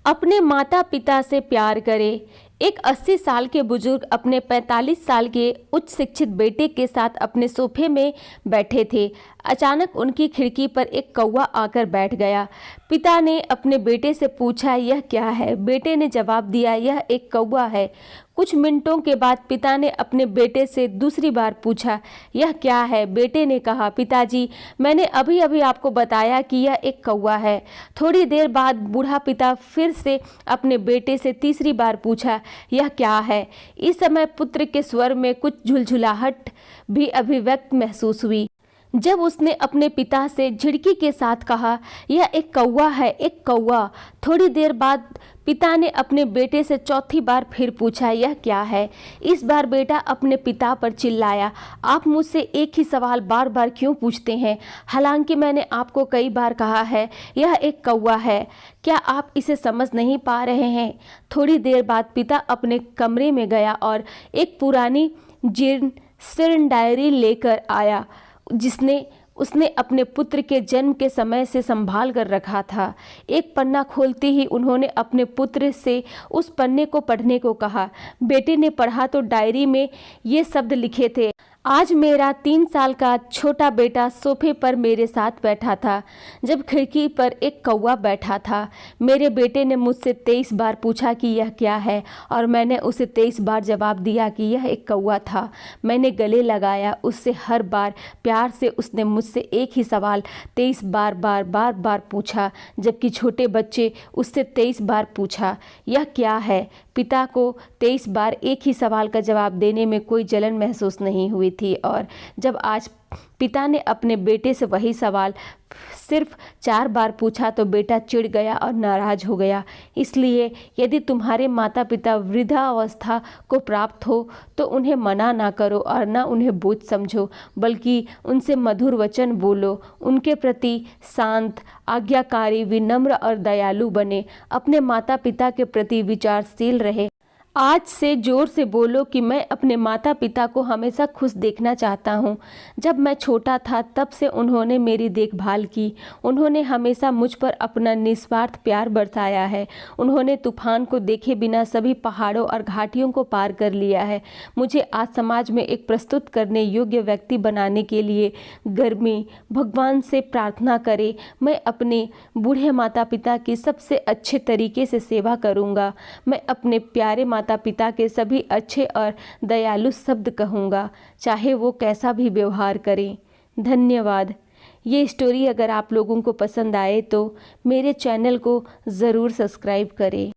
अपने माता पिता से प्यार करें। एक 80 साल के बुजुर्ग अपने 45 साल के उच्च शिक्षित बेटे के साथ अपने सोफे में बैठे थे। अचानक उनकी खिड़की पर एक कौवा आकर बैठ गया। पिता ने अपने बेटे से पूछा, यह क्या है? बेटे ने जवाब दिया, यह एक कौवा है। कुछ मिनटों के बाद पिता ने अपने बेटे से दूसरी बार पूछा, यह क्या है? बेटे ने कहा, पिताजी, मैंने अभी अभी आपको बताया कि यह एक कौवा है। थोड़ी देर बाद बूढ़ा पिता फिर से अपने बेटे से तीसरी बार पूछा, यह क्या है? इस समय पुत्र के स्वर में कुछ झुलझुलाहट भी अभिव्यक्त महसूस हुई। जब उसने अपने पिता से झिड़की के साथ कहा, यह एक कौवा है, एक कौवा। थोड़ी देर बाद पिता ने अपने बेटे से चौथी बार फिर पूछा, यह क्या है? इस बार बेटा अपने पिता पर चिल्लाया, आप मुझसे एक ही सवाल बार बार क्यों पूछते हैं? हालांकि मैंने आपको कई बार कहा है यह एक कौवा है। क्या आप इसे समझ नहीं पा रहे हैं? थोड़ी देर बाद पिता अपने कमरे में गया और एक पुरानी जीर्ण डायरी लेकर आया जिसने उसने अपने पुत्र के जन्म के समय से संभाल कर रखा था। एक पन्ना खोलते ही उन्होंने अपने पुत्र से उस पन्ने को पढ़ने को कहा। बेटे ने पढ़ा तो डायरी में ये शब्द लिखे थे, आज मेरा 3 साल का छोटा बेटा सोफे पर मेरे साथ बैठा था जब खिड़की पर एक कौवा बैठा था। मेरे बेटे ने मुझसे 23 बार पूछा कि यह क्या है और मैंने उसे 23 बार जवाब दिया कि यह एक कौवा था। मैंने गले लगाया उससे, हर बार प्यार से उसने मुझसे एक ही सवाल 23 बार पूछा, जबकि छोटे बच्चे उससे 23 बार पूछा, यह क्या है? पिता को 23 बार एक ही सवाल का जवाब देने में कोई जलन महसूस नहीं हुई थी और जब आज पिता ने अपने बेटे से वही सवाल सिर्फ 4 बार पूछा तो बेटा चिढ़ गया और नाराज हो गया। इसलिए यदि तुम्हारे माता पिता वृद्धावस्था को प्राप्त हो तो उन्हें मना ना करो और ना उन्हें बोझ समझो, बल्कि उनसे मधुर वचन बोलो। उनके प्रति शांत, आज्ञाकारी, विनम्र और दयालु बने। अपने माता पिता के प्रति विचारशील रहे। आज से जोर से बोलो कि मैं अपने माता पिता को हमेशा खुश देखना चाहता हूँ। जब मैं छोटा था तब से उन्होंने मेरी देखभाल की। उन्होंने हमेशा मुझ पर अपना निस्वार्थ प्यार बरसाया है। उन्होंने तूफान को देखे बिना सभी पहाड़ों और घाटियों को पार कर लिया है। मुझे आज समाज में एक प्रस्तुत करने योग्य व्यक्ति बनाने के लिए गर्मी भगवान से प्रार्थना करें। मैं अपने बूढ़े माता पिता की सबसे अच्छे तरीके से सेवा करूँगा। मैं अपने प्यारे माता पिता के सभी अच्छे और दयालु शब्द कहूँगा, चाहे वो कैसा भी व्यवहार करें। धन्यवाद। ये स्टोरी अगर आप लोगों को पसंद आए तो मेरे चैनल को ज़रूर सब्सक्राइब करें।